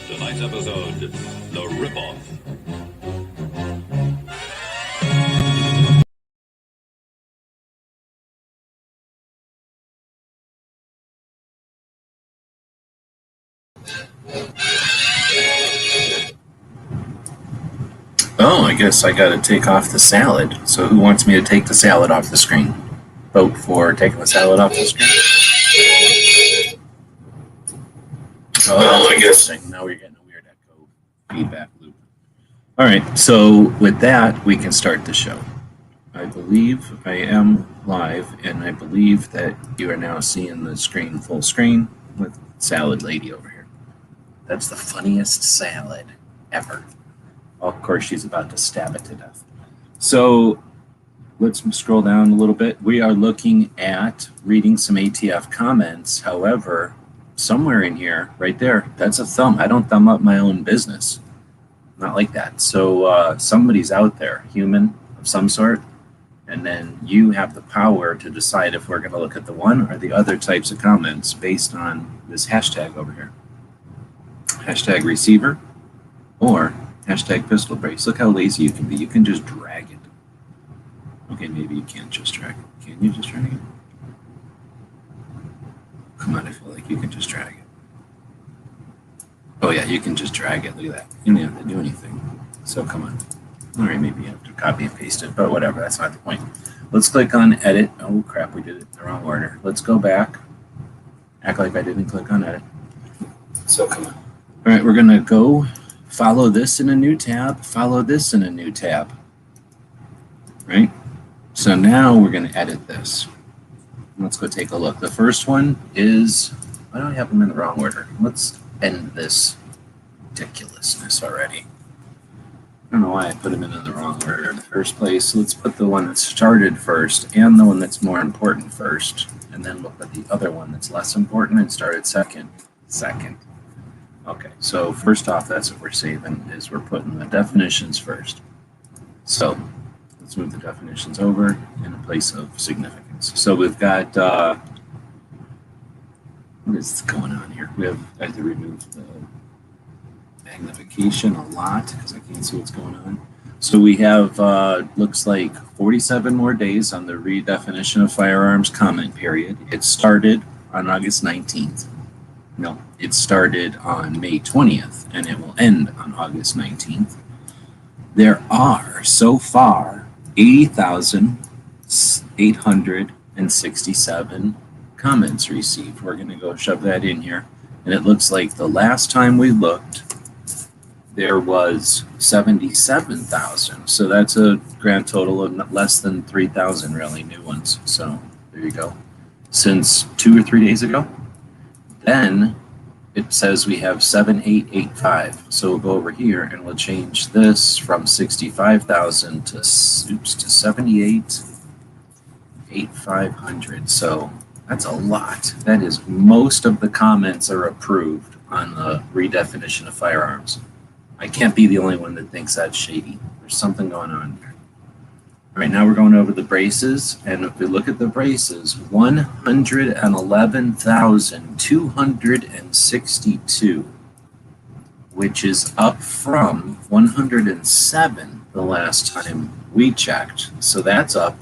Tonight's episode, The Ripoff. Oh, I guess I gotta take off the salad. So who wants me to take the salad off the screen? Vote for taking the salad off the screen. Oh, I guess now we're getting a weird echo feedback loop. All right, so with that, we can start the show. I believe I am live, and I believe that you are now seeing the screen full screen with Salad Lady over here. That's the funniest salad ever. Of course, she's about to stab it to death. So let's scroll down a little bit. We are looking at reading some ATF comments. However, somewhere in here, right there, that's a thumb. I don't thumb up my own business. Not like that. So somebody's out there, human of some sort, and then you have the power to decide if we're going to look at the one or the other types of comments based on this hashtag over here. Hashtag receiver or hashtag pistol brace. Look how lazy you can be. You can just drag it. Okay, maybe you can't just drag it. Can you just drag it? Come on, I feel like you can just drag it. Oh yeah, you can just drag it. Look at that. You don't have to do anything. So come on. All right, maybe you have to copy and paste it, but whatever. That's not the point. Let's click on edit. Oh crap, we did it in the wrong order. Let's go back. Act like I didn't click on edit. So come on. All right, we're gonna go follow this in a new tab, follow this in a new tab, right? So now we're going to edit this. Let's go take a look. The first one is, why do I have them in the wrong order? Let's end this ridiculousness already. I don't know why I put them in the wrong order in the first place. Let's put the one that started first and the one that's more important first, and then we'll put the other one that's less important and started second. Okay, so first off, that's what we're saving, is we're putting the definitions first. So let's move the definitions over in a place of significance. So we've got, what is going on here? I have to remove the magnification a lot because I can't see what's going on. So we have, looks like 47 more days on the redefinition of firearms comment period. It started on August 19th. No, it started on May 20th, and it will end on August 19th. There are, so far, 80,867 comments received. We're going to go shove that in here. And it looks like the last time we looked, there was 77,000. So that's a grand total of less than 3,000 really new ones. So there you go. Since 2 or 3 days ago. Then it says we have 7885. So we'll go over here and we'll change this from 65,000 to 78,500. So that's a lot. That is, most of the comments are approved on the redefinition of firearms. I can't be the only one that thinks that's shady. There's something going on there. All right, now we're going over the braces, and if we look at the braces, 111,262, which is up from 107 the last time we checked. So that's up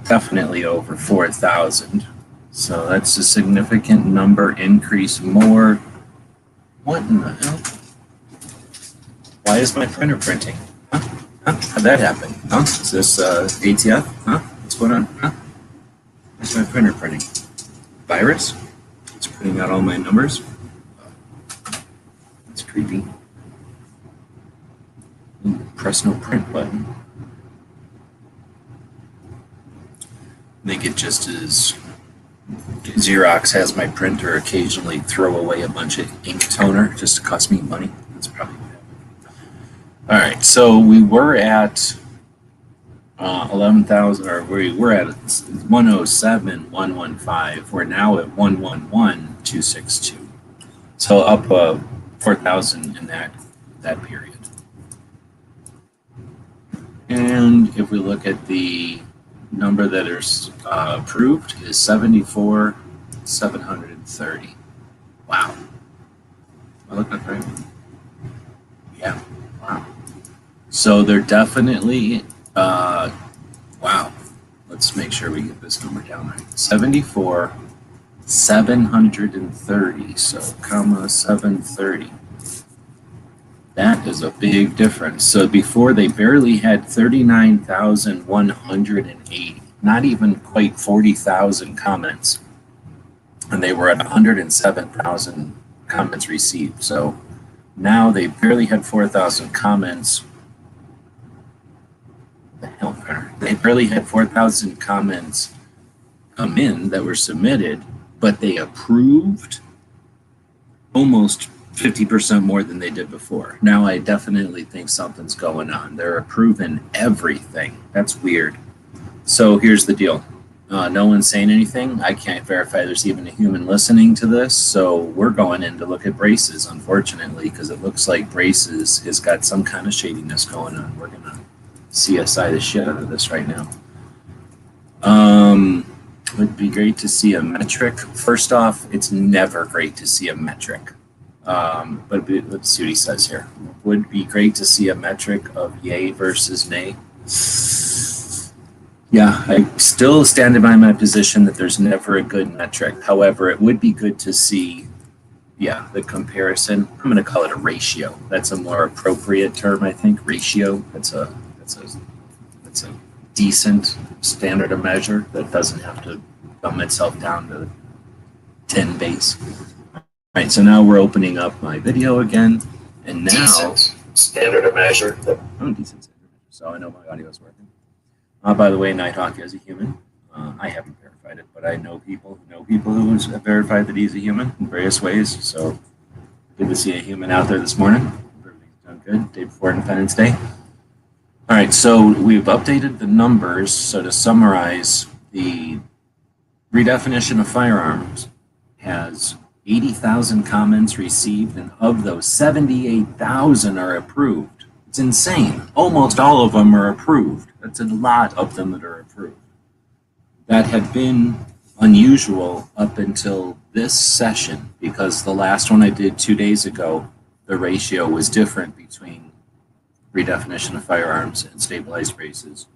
definitely over 4,000. So that's a significant number increase more. What in the hell? Why is my printer printing? Huh? How'd that happen? Huh? Is this ATF? Huh? What's going on? Huh? Where's my printer printing? Virus? It's printing out all my numbers. That's creepy. Press no print button. Make it just as Xerox has my printer occasionally throw away a bunch of ink toner just to cost me money. That's probably what happened. All right, so we were at 11,000, or we were at 107,115. We're now at 111,262. So up 4,000 in that period. And if we look at the number that is approved is 74,730. Wow. I looked at right. Yeah. Wow. So they're definitely, wow. Let's make sure we get this number down right. 74, 730. So, comma 730. That is a big difference. So before they barely had 39,180, not even quite 40,000 comments. And they were at 107,000 comments received. So now they barely had 4,000 comments. They barely had 4,000 comments come in that were submitted, but they approved almost 50% more than they did before. Now I definitely think something's going on. They're approving everything. That's weird. So here's the deal. No one's saying anything. I can't verify there's even a human listening to this. So we're going in to look at braces, unfortunately, because it looks like braces has got some kind of shadiness going on. We're going to CSI the shit out of this right now. Would be great to see a metric. First off, it's never great to see a metric. But let's see what he says here. Would be great to see a metric of yay versus nay. Yeah, I still stand by my position that there's never a good metric. However, it would be good to see, yeah, the comparison. I'm going to call it a ratio. That's a more appropriate term, I think. Ratio. That's a decent standard of measure that doesn't have to dumb itself down to 10 base. All right, so now we're opening up my video again, and now decent standard of measure. Decent standard of measure. So I know my audio is working. By the way, Nighthawk is a human. I haven't verified it, but I know people who have verified that he's a human in various ways. So good to see a human out there this morning. Everything's done good. Day before Independence Day. All right, so we've updated the numbers. So to summarize, the redefinition of firearms has 80,000 comments received, and of those, 78,000 are approved. It's insane. Almost all of them are approved. That's a lot of them that are approved. That had been unusual up until this session, because the last one I did 2 days ago, the ratio was different between redefinition of firearms and stabilized braces.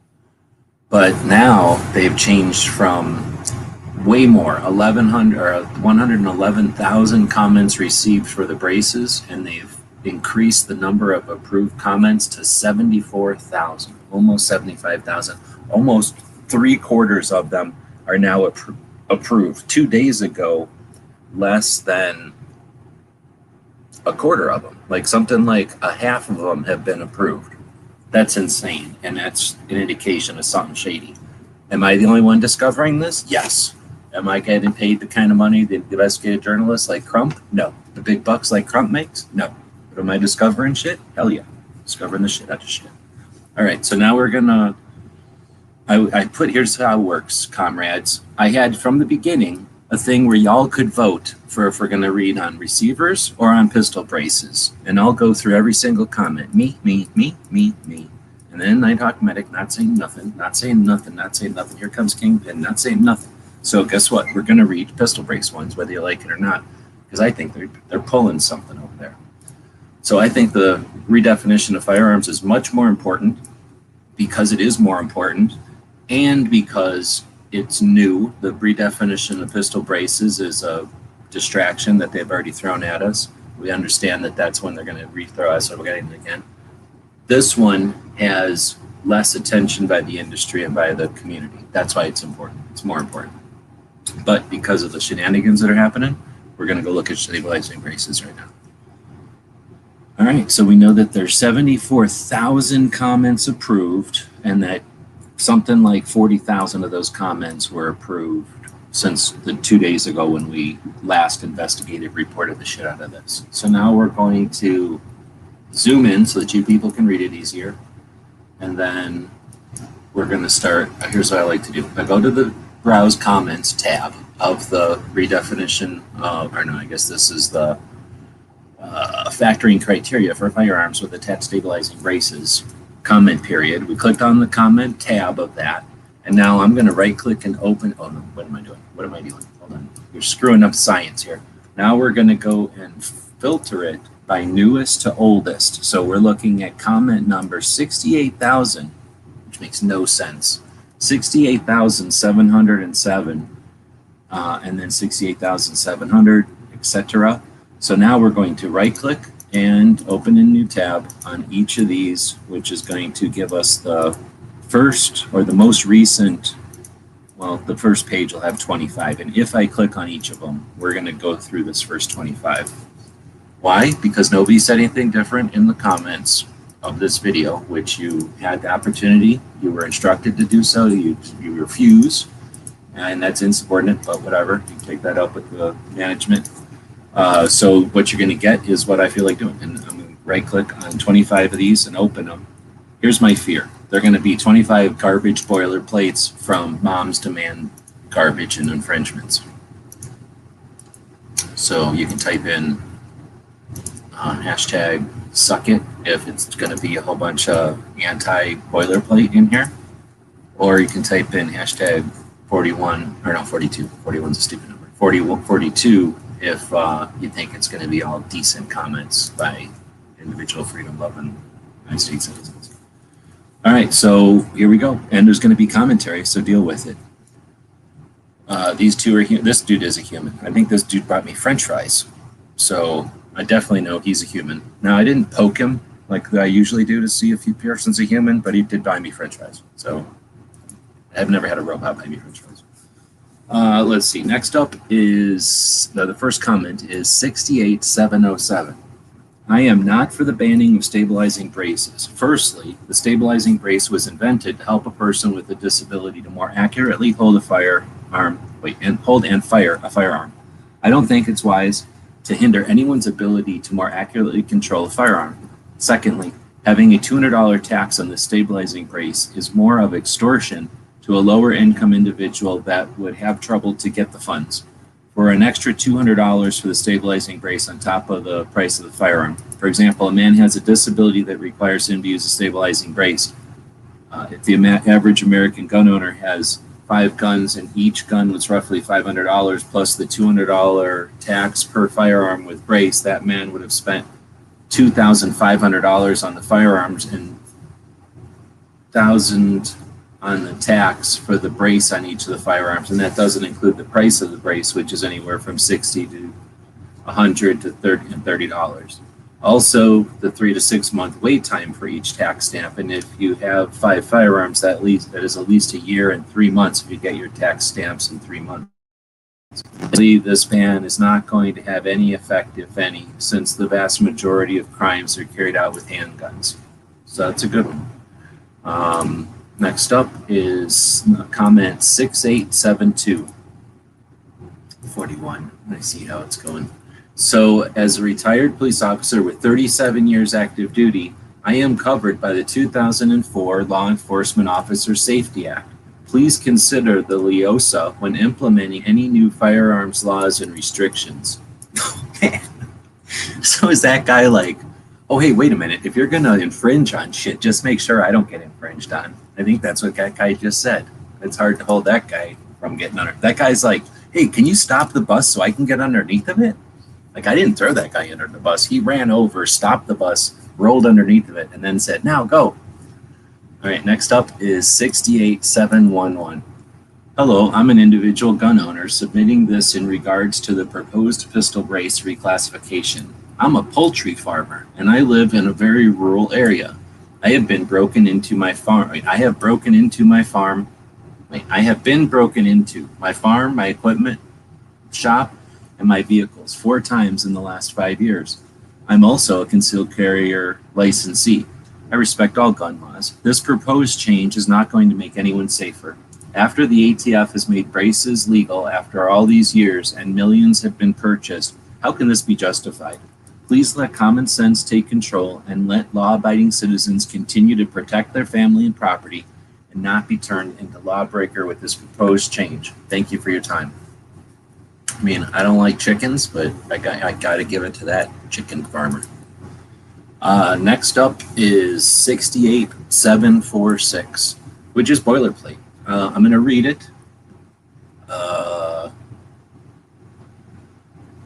But now they've changed from way more, 111,000 comments received for the braces, and they've increased the number of approved comments to 74,000, almost 75,000. Almost 3/4 of them are now approved. 2 days ago, less than a quarter of them, like something like a half of them have been approved. That's insane, and that's an indication of something shady. Am I the only one discovering this? Yes. Am I getting paid the kind of money the investigative journalists like Crump? No. The big bucks like Crump makes? No. But am I discovering shit? Hell yeah. Discovering the shit out of shit. All right, so now we're gonna, here's how it works, comrades. I had from the beginning a thing where y'all could vote for if we're gonna read on receivers or on pistol braces. And I'll go through every single comment. Me. And then Nighthawk Medic not saying nothing. Here comes Kingpin not saying nothing. So guess what? We're gonna read pistol brace ones, whether you like it or not, because I think they're pulling something over there. So I think the redefinition of firearms is much more important, because it is more important, and because it's new. The redefinition of pistol braces is a distraction that they've already thrown at us. We understand that that's when they're going to rethrow us, so we're getting it again. This one has less attention by the industry and by the community. That's why it's important. It's more important. But because of the shenanigans that are happening, we're going to go look at stabilizing braces right now. All right, so we know that there's 74,000 comments approved, and that something like 40,000 of those comments were approved since the 2 days ago when we last investigative reported the shit out of this. So now we're going to zoom in so that you people can read it easier. And then we're going to start. Here's what I like to do. I go to the Browse Comments tab of the redefinition, or no, I guess this is the factoring criteria for firearms with attached stabilizing braces comment period. We clicked on the comment tab of that, and now I'm going to right click and open. Oh no, what am I doing? Hold on, you're screwing up science here. Now we're going to go and filter it by newest to oldest. So we're looking at comment number 68,000, which makes no sense. 68,707, and then 68,700, etc. So now we're going to right click and open a new tab on each of these, which is going to give us the first or the most recent. Well, the first page will have 25, and if I click on each of them, we're going to go through this first 25. Why? Because nobody said anything different in the comments of this video, which you had the opportunity, you were instructed to do so, you refuse, and that's insubordinate, but whatever, you take that up with the management. So what you're going to get is what I feel like doing, and I'm going to right click on 25 of these and open them. Here's my fear. They're going to be 25 garbage boilerplates from Moms Demand Garbage and Infringements. So you can type in hashtag suck it if it's going to be a whole bunch of anti-boilerplate in here. Or you can type in hashtag 41, or no, 42. 41's a stupid number. 42 if you think it's going to be all decent comments by individual freedom-loving United States citizens. All right, so here we go. And there's going to be commentary, so deal with it. These two are here. This dude is a human. I think this dude brought me French fries. So I definitely know he's a human. Now, I didn't poke him like I usually do to see if a person's a human, but he did buy me French fries. So I've never had a robot buy me French fries. Let's see. Next up is the first comment is 68707. I am not for the banning of stabilizing braces. Firstly, the stabilizing brace was invented to help a person with a disability to more accurately hold a firearm, hold and fire a firearm. I don't think it's wise to hinder anyone's ability to more accurately control a firearm. Secondly, having a $200 tax on the stabilizing brace is more of extortion to a lower income individual that would have trouble to get the funds. For an extra $200 for the stabilizing brace on top of the price of the firearm. For example, a man has a disability that requires him to use a stabilizing brace. If the average American gun owner has 5 guns and each gun was roughly $500 plus the $200 tax per firearm with brace, that man would have spent $2,500 on the firearms and $1,000 on the tax for the brace on each of the firearms, and that doesn't include the price of the brace, which is anywhere from $60 to $100 to $30. Also, the 3 to 6 month wait time for each tax stamp, and if you have 5 firearms, that is at least a year and 3 months if you get your tax stamps in 3 months. This ban is not going to have any effect, if any, since the vast majority of crimes are carried out with handguns. So that's a good one. Next up is comment 6872. 41. I see how it's going. So, as a retired police officer with 37 years active duty, I am covered by the 2004 Law Enforcement Officer Safety Act. Please consider the LEOSA when implementing any new firearms laws and restrictions. Okay. So is that guy like, oh, hey, wait a minute. If you're going to infringe on shit, just make sure I don't get infringed on. I think that's what that guy just said. It's hard to hold that guy from getting under. That guy's like, hey, can you stop the bus so I can get underneath of it? Like, I didn't throw that guy under the bus. He ran over, stopped the bus, rolled underneath of it, and then said, now go. All right, next up is 68711. Hello, I'm an individual gun owner submitting this in regards to the proposed pistol brace reclassification. I'm a poultry farmer, and I live in a very rural area. I have been broken into my farm. I have been broken into my farm, my equipment, shop, and my vehicles 4 times in the last 5 years. I'm also a concealed carrier licensee. I respect all gun laws. This proposed change is not going to make anyone safer. After the ATF has made braces legal after all these years and millions have been purchased, how can this be justified? Please let common sense take control and let law-abiding citizens continue to protect their family and property and not be turned into lawbreaker with this proposed change. Thank you for your time. I mean, I don't like chickens, but I got to give it to that chicken farmer. Next up is 68746, which is boilerplate. I'm going to read it.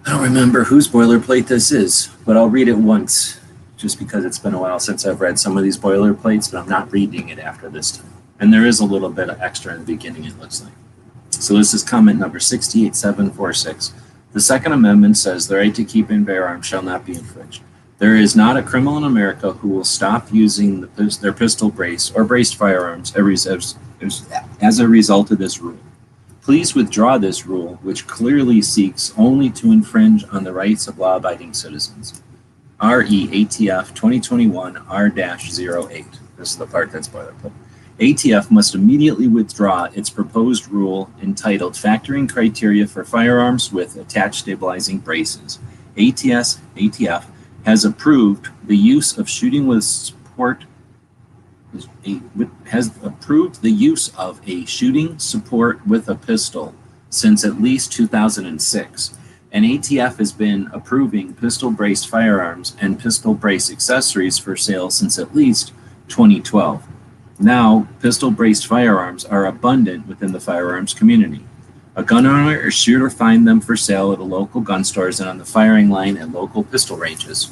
I don't remember whose boilerplate this is, but I'll read it once, just because it's been a while since I've read some of these boilerplates, but I'm not reading it after this time. And there is a little bit of extra in the beginning, it looks like. So this is comment number 68746. The Second Amendment says the right to keep and bear arms shall not be infringed. There is not a criminal in America who will stop using their pistol brace or braced firearms as a result of this rule. Please withdraw this rule, which clearly seeks only to infringe on the rights of law-abiding citizens. RE ATF 2021 R-08. This is the part that's boilerplate. ATF must immediately withdraw its proposed rule entitled Factoring Criteria for Firearms with Attached Stabilizing Braces. ATF has approved the use of shooting with support shooting support with a pistol since at least 2006. And ATF has been approving pistol braced firearms and pistol brace accessories for sale since at least 2012. Now, pistol braced firearms are abundant within the firearms community. A gun owner is sure to find them for sale at a local gun stores and on the firing line at local pistol ranges.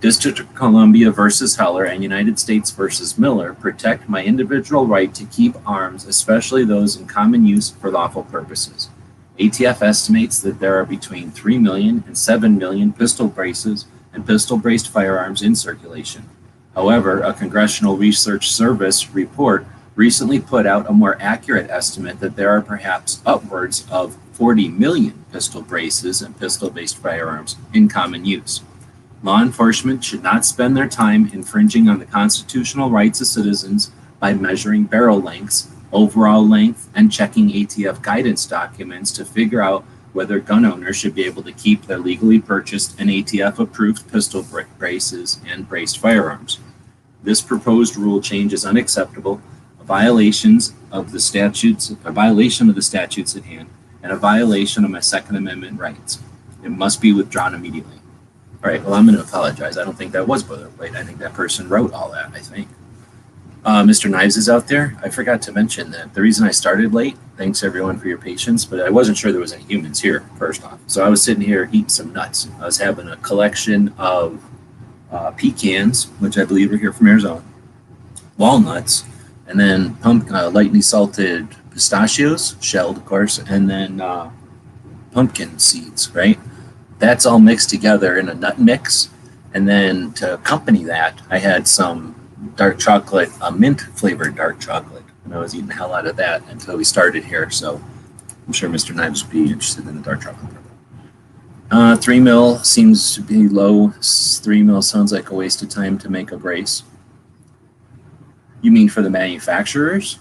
District of Columbia versus Heller and United States versus Miller protect my individual right to keep arms, especially those in common use for lawful purposes. ATF estimates that there are between 3 million and 7 million pistol braces and pistol braced firearms in circulation. However, a Congressional Research Service report recently put out a more accurate estimate that there are perhaps upwards of 40 million pistol braces and pistol-based firearms in common use. Law enforcement should not spend their time infringing on the constitutional rights of citizens by measuring barrel lengths, overall length, and checking ATF guidance documents to figure out whether gun owners should be able to keep their legally purchased and ATF-approved pistol braces and braced firearms. This proposed rule change is unacceptable, a violation of the statutes at hand, and a violation of my Second Amendment rights. It must be withdrawn immediately. All right, well, I'm going to apologize. I don't think that was boilerplate. I think that person wrote all that, I think. Mr. Knives is out there. I forgot to mention that the reason I started late, thanks everyone for your patience, but I wasn't sure there was any humans here, first off. So I was sitting here eating some nuts. I was having a collection of pecans, which I believe are here from Arizona, walnuts, and then lightly salted pistachios, shelled, of course, and then pumpkin seeds, right? That's all mixed together in a nut mix. And then to accompany that, I had some dark chocolate, a mint flavored dark chocolate. And I was eating the hell out of that until we started here. So I'm sure Mr. Knives would be interested in the dark chocolate. 3 mil seems to be low. 3 mil sounds like a waste of time to make a brace. You mean for the manufacturers?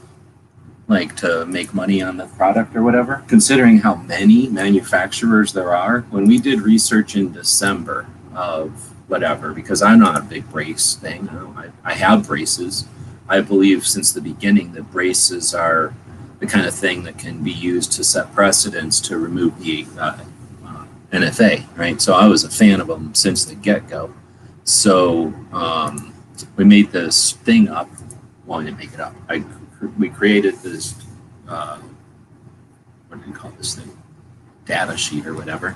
Like to make money on the product or whatever? Considering how many manufacturers there are, when we did research in December of whatever, because I'm not a big brace thing. I have braces. I believe since the beginning that braces are the kind of thing that can be used to set precedents to remove the NFA, right? So I was a fan of them since the get-go. So we made this thing up. Well, I didn't make it up. We created this, what do you call this thing? Data sheet or whatever,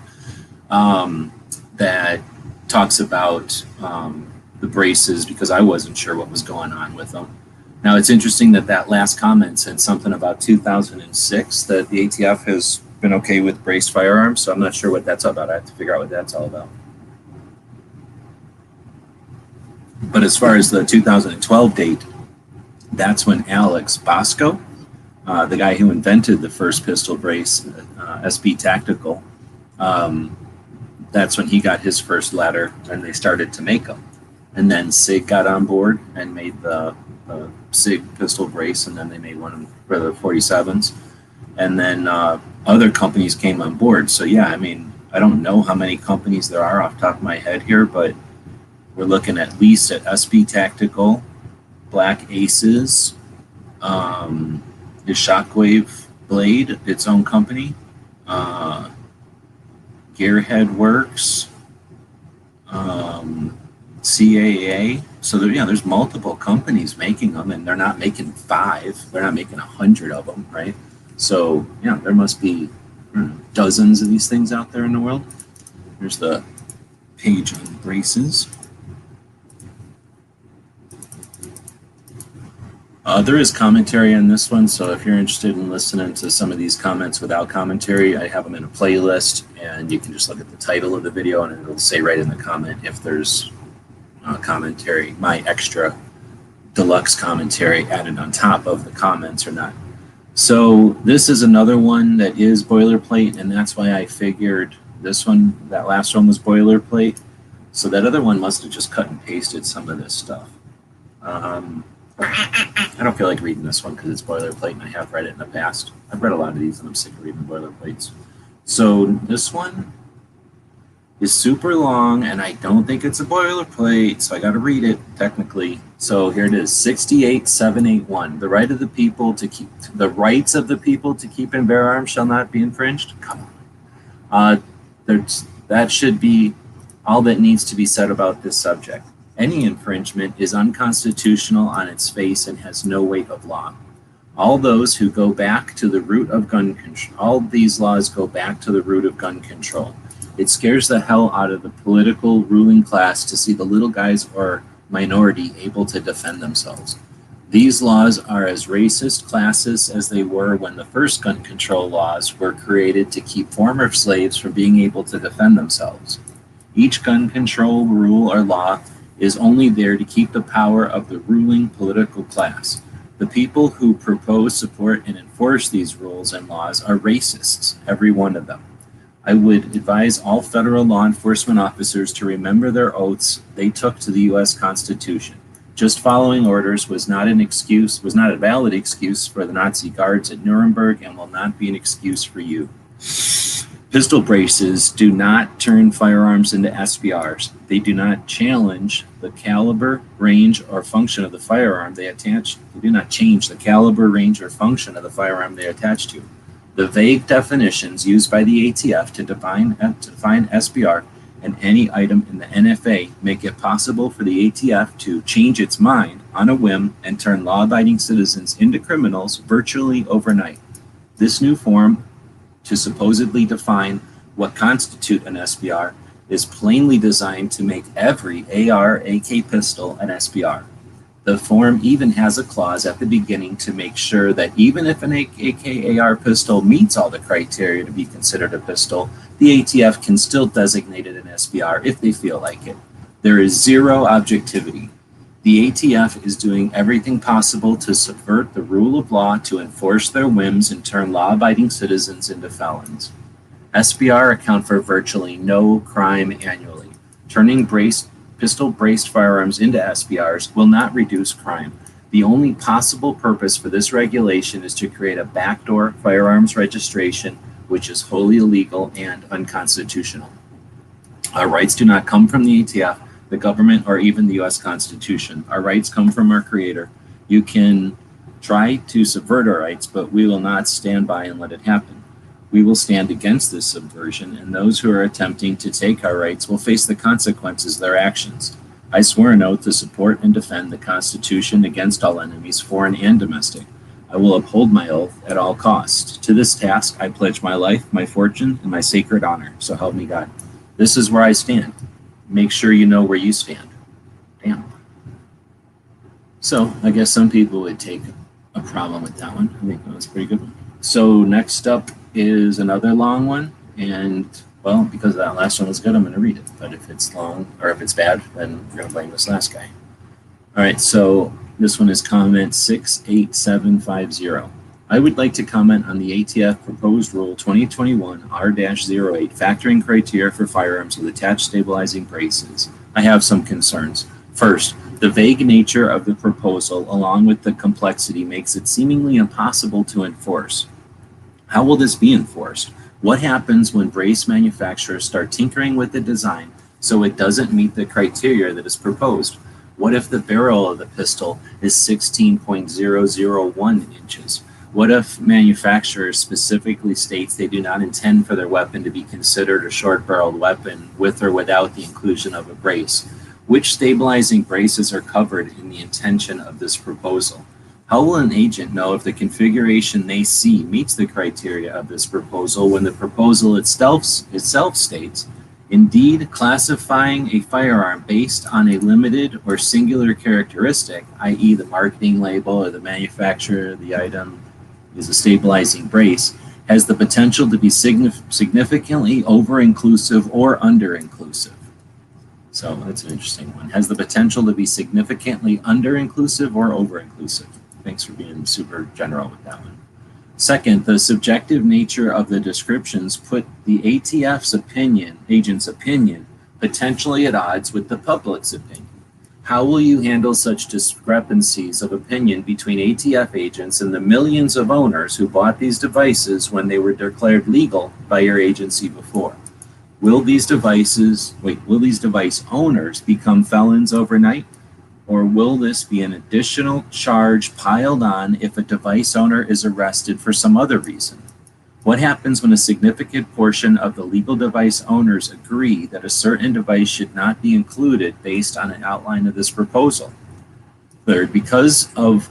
that talks about the braces because I wasn't sure what was going on with them. Now, it's interesting that last comment said something about 2006, that the ATF has been okay with braced firearms, so I'm not sure what that's all about. I have to figure out what that's all about. But as far as the 2012 date, that's when Alex Bosco, the guy who invented the first pistol brace, SB Tactical, that's when he got his first letter and they started to make them. And then SIG got on board and made the SIG pistol brace, and then they made one for the 47s. And then other companies came on board. So yeah, I mean, I don't know how many companies there are off the top of my head here, but we're looking at least at SB Tactical, Black Aces, is Shockwave Blade its own company, Gearhead Works, CAA. So there's multiple companies making them, and they're not making 5. They're not making 100 of them, right? So yeah, there must be dozens of these things out there in the world. Here's the page on braces. There is commentary on this one, so if you're interested in listening to some of these comments without commentary, I have them in a playlist, and you can just look at the title of the video, and it'll say right in the comment if there's commentary, my extra deluxe commentary added on top of the comments or not. So this is another one that is boilerplate, and that's why I figured this one, that last one was boilerplate. So that other one must have just cut and pasted some of this stuff. I don't feel like reading this one because it's boilerplate, and I have read it in the past. I've read a lot of these, and I'm sick of reading boilerplates. So this one is super long, and I don't think it's a boilerplate, so I got to read it technically. So here it is, 68781. The right of the people to keep the rights of the people to keep and bear arms shall not be infringed. Come on, that should be all that needs to be said about this subject. Any infringement is unconstitutional on its face and has no weight of law. All those who go back to the root of gun control, all these laws go back to the root of gun control. It scares the hell out of the political ruling class to see the little guys or minority able to defend themselves. These laws are as racist, classist as they were when the first gun control laws were created to keep former slaves from being able to defend themselves. Each gun control rule or law is only there to keep the power of the ruling political class. The people who propose, support, and enforce these rules and laws are racists, every one of them. I would advise all federal law enforcement officers to remember their oaths they took to the U.S. Constitution. Just following orders was not a valid excuse for the Nazi guards at Nuremberg and will not be an excuse for you. Pistol braces do not turn firearms into SBRs. They do not challenge the caliber, range, or function of the firearm they attach. They do not change the caliber, range, or function of the firearm they attach to. The vague definitions used by the ATF to define SBR and any item in the NFA make it possible for the ATF to change its mind on a whim and turn law-abiding citizens into criminals virtually overnight. This new form to supposedly define what constitutes an SBR is plainly designed to make every AR-AK pistol an SBR. The form even has a clause at the beginning to make sure that even if an AK-AR pistol meets all the criteria to be considered a pistol, the ATF can still designate it an SBR if they feel like it. There is zero objectivity. The ATF is doing everything possible to subvert the rule of law to enforce their whims and turn law-abiding citizens into felons. SBR account for virtually no crime annually. Turning pistol-braced firearms into SBRs will not reduce crime. The only possible purpose for this regulation is to create a backdoor firearms registration, which is wholly illegal and unconstitutional. Our rights do not come from the ATF, the government, or even the U.S. Constitution. Our rights come from our Creator. You can try to subvert our rights, but we will not stand by and let it happen. We will stand against this subversion, and those who are attempting to take our rights will face the consequences of their actions. I swear an oath to support and defend the Constitution against all enemies, foreign and domestic. I will uphold my oath at all costs. To this task, I pledge my life, my fortune, and my sacred honor. So help me God. This is where I stand. Make sure you know where you stand. Damn. So I guess some people would take a problem with that one. I think that was a pretty good one. So next up is another long one. And well, because that last one was good, I'm going to read it. But if it's long or if it's bad, then we're going to blame this last guy. All right, so this one is comment 68750. I would like to comment on the ATF proposed rule 2021 R-08 factoring criteria for firearms with attached stabilizing braces. I have some concerns. First, the vague nature of the proposal along with the complexity makes it seemingly impossible to enforce. How will this be enforced? What happens when brace manufacturers start tinkering with the design so it doesn't meet the criteria that is proposed? What if the barrel of the pistol is 16.001 inches? What if manufacturer specifically states they do not intend for their weapon to be considered a short-barreled weapon with or without the inclusion of a brace? Which stabilizing braces are covered in the intention of this proposal? How will an agent know if the configuration they see meets the criteria of this proposal when the proposal itself states Indeed, classifying a firearm based on a limited or singular characteristic, i.e. the marketing label or the manufacturer of the item is a stabilizing brace, has the potential to be significantly over-inclusive or under-inclusive. So that's an interesting one. Has the potential to be significantly under-inclusive or over-inclusive. Thanks for being super general with that one. Second, the subjective nature of the descriptions put the ATF's agent's opinion, potentially at odds with the public's opinion. How will you handle such discrepancies of opinion between ATF agents and the millions of owners who bought these devices when they were declared legal by your agency before? Will these device owners become felons overnight? Or will this be an additional charge piled on if a device owner is arrested for some other reason? What happens when a significant portion of the legal device owners agree that a certain device should not be included based on an outline of this proposal? Third, because of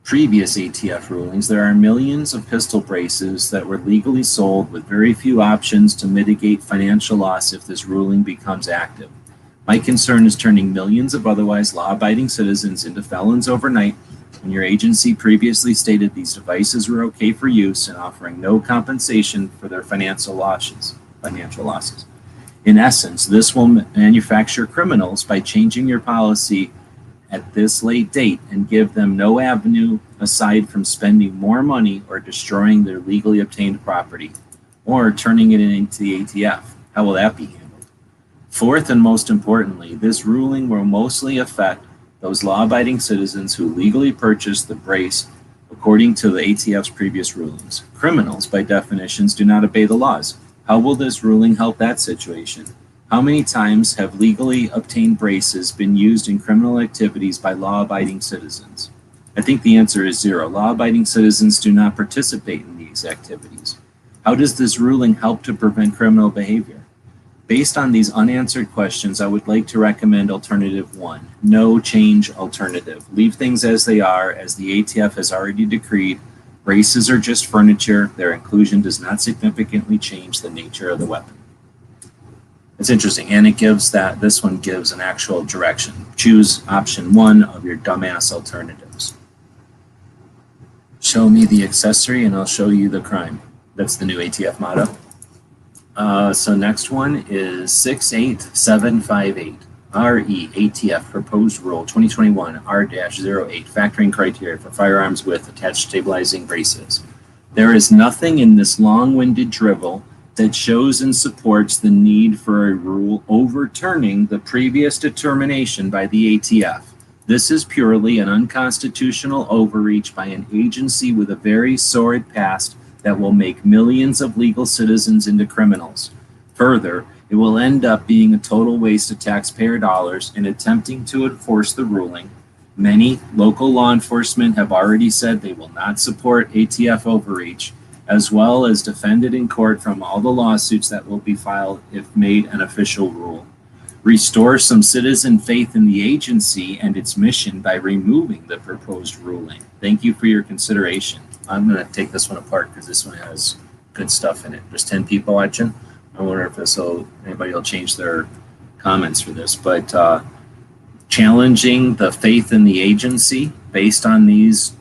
previous ATF rulings, there are millions of pistol braces that were legally sold with very few options to mitigate financial loss if this ruling becomes active. My concern is turning millions of otherwise law-abiding citizens into felons overnight when your agency previously stated these devices were okay for use and offering no compensation for their financial losses. In essence, this will manufacture criminals by changing your policy at this late date and give them no avenue aside from spending more money or destroying their legally obtained property or turning it into the ATF. How will that be handled? Fourth, and most importantly, this ruling will mostly affect those law-abiding citizens who legally purchased the brace according to the ATF's previous rulings. Criminals, by definitions, do not obey the laws. How will this ruling help that situation? How many times have legally obtained braces been used in criminal activities by law-abiding citizens? I think the answer is zero. Law-abiding citizens do not participate in these activities. How does this ruling help to prevent criminal behavior? Based on these unanswered questions, I would like to recommend alternative 1, no change alternative. Leave things as they are, as the ATF has already decreed. Braces are just furniture. Their inclusion does not significantly change the nature of the weapon. It's interesting, and this one gives an actual direction. Choose option 1 of your dumbass alternatives. Show me the accessory and I'll show you the crime. That's the new ATF motto. So next one is 68758, RE ATF Proposed Rule 2021 R-08, Factoring Criteria for Firearms with Attached Stabilizing Braces. There is nothing in this long-winded drivel that shows and supports the need for a rule overturning the previous determination by the ATF. This is purely an unconstitutional overreach by an agency with a very sordid past that will make millions of legal citizens into criminals. Further, it will end up being a total waste of taxpayer dollars in attempting to enforce the ruling. Many local law enforcement have already said they will not support ATF overreach, as well as defend it in court from all the lawsuits that will be filed if made an official rule. Restore some citizen faith in the agency and its mission by removing the proposed ruling. Thank you for your consideration. I'm going to take this one apart because this one has good stuff in it. There's 10 people watching. I wonder if anybody will change their comments for this. But challenging the faith in the agency based on these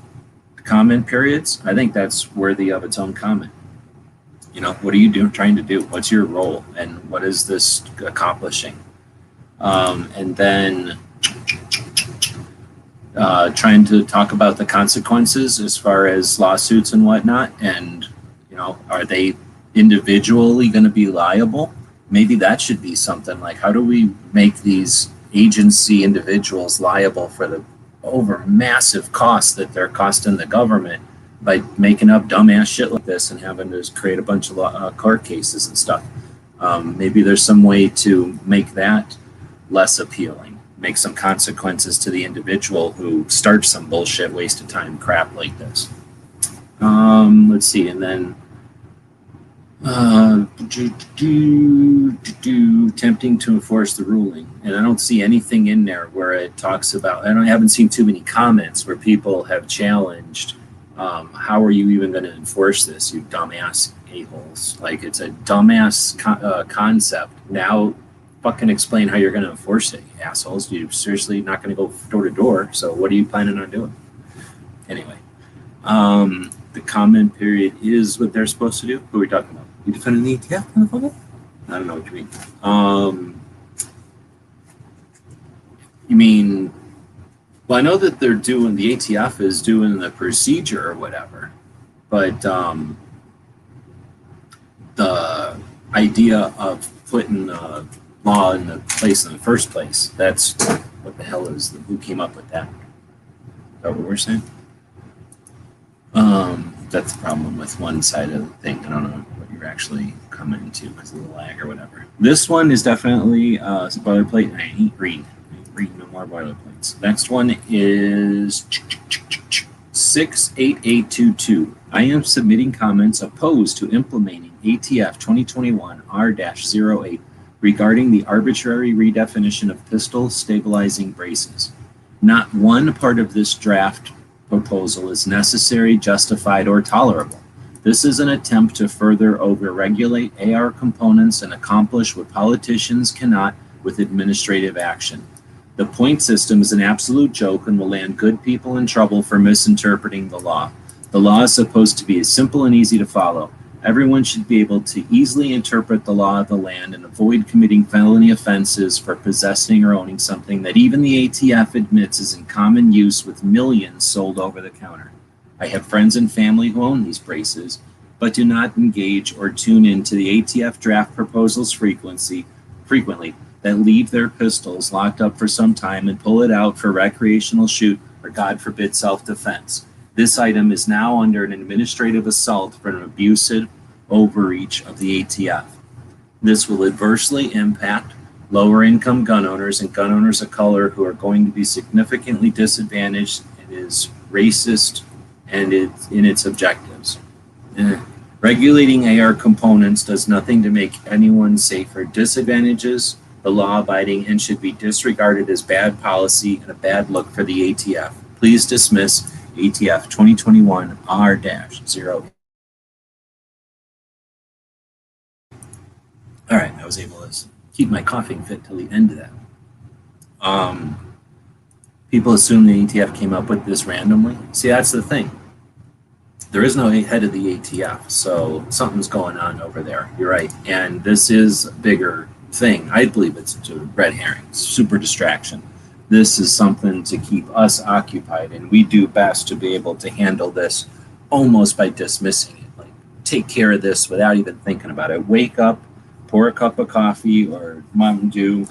comment periods, I think that's worthy of its own comment. You know, what are you trying to do? What's your role? And what is this accomplishing? And then trying to talk about the consequences as far as lawsuits and whatnot. And, you know, are they individually going to be liable? Maybe that should be something like, how do we make these agency individuals liable for the over massive costs that they're costing the government by making up dumbass shit like this and having to create a bunch of court cases and stuff? Maybe there's some way to make that less appealing, make some consequences to the individual who starts some bullshit waste of time crap like this. Let's see, and then tempting to enforce the ruling. And I don't see anything in there where it talks about, I haven't seen too many comments where people have challenged How are you even going to enforce this, you dumbass a-holes? Like, it's a dumbass concept. Now, fucking explain how you're going to enforce it, you assholes. You're seriously not going to go door to door. So what are you planning on doing? Anyway, the comment period is what they're supposed to do. Who are we talking about? You defending the ATF, motherfucker? I don't know what you mean. You mean, well, I know that they're doing, the ATF is doing the procedure or whatever, but the idea of putting the law in the place in the first place, that's what the hell is, who came up with that? Is that what we're saying? That's the problem with one side of the thing. I don't know what you're actually coming to because of the lag or whatever. This one is definitely boilerplate. I hate reading no more boilerplates. Next one is 68822. I am submitting comments opposed to implementing ATF 2021 R-08 regarding the arbitrary redefinition of pistol stabilizing braces. Not one part of this draft proposal is necessary, justified, or tolerable. This is an attempt to further over-regulate AR components and accomplish what politicians cannot with administrative action. The point system is an absolute joke and will land good people in trouble for misinterpreting the law. The law is supposed to be simple and easy to follow. Everyone should be able to easily interpret the law of the land and avoid committing felony offenses for possessing or owning something that even the ATF admits is in common use with millions sold over the counter. I have friends and family who own these braces, but do not engage or tune into the ATF draft proposals frequently that leave their pistols locked up for some time and pull it out for recreational shoot or, God forbid, self-defense. This item is now under an administrative assault for an abusive overreach of the ATF. This will adversely impact lower income gun owners and gun owners of color who are going to be significantly disadvantaged. It is racist and in its objectives. Regulating AR components does nothing to make anyone safer. Disadvantages the law-abiding and should be disregarded as bad policy and a bad look for the ATF. Please dismiss ATF 2021 R-0. All right, I was able to keep my coughing fit till the end of that. People assume the ATF came up with this randomly. See, that's the thing. There is no head of the ATF, so something's going on over there. You're right. And this is a bigger thing. I believe it's a red herring, super distraction. This is something to keep us occupied, and we do best to be able to handle this almost by dismissing it. Like, take care of this without even thinking about it. Wake up, pour a cup of coffee or Mountain Dew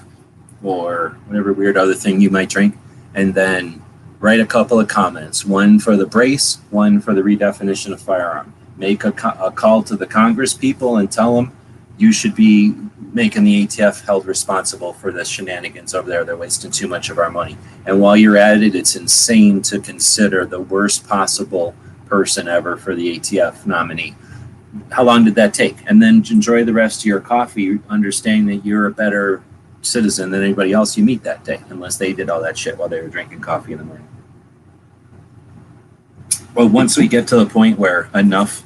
or whatever weird other thing you might drink, and then write a couple of comments, one for the brace, one for the redefinition of firearm. Make a call to the Congress people and tell them you should be making the ATF held responsible for the shenanigans over there. They're wasting too much of our money. And while you're at it, it's insane to consider the worst possible person ever for the ATF nominee. How long did that take? And then enjoy the rest of your coffee, understanding that you're a better citizen than anybody else you meet that day, unless they did all that shit while they were drinking coffee in the morning. Well, once we get to the point where enough,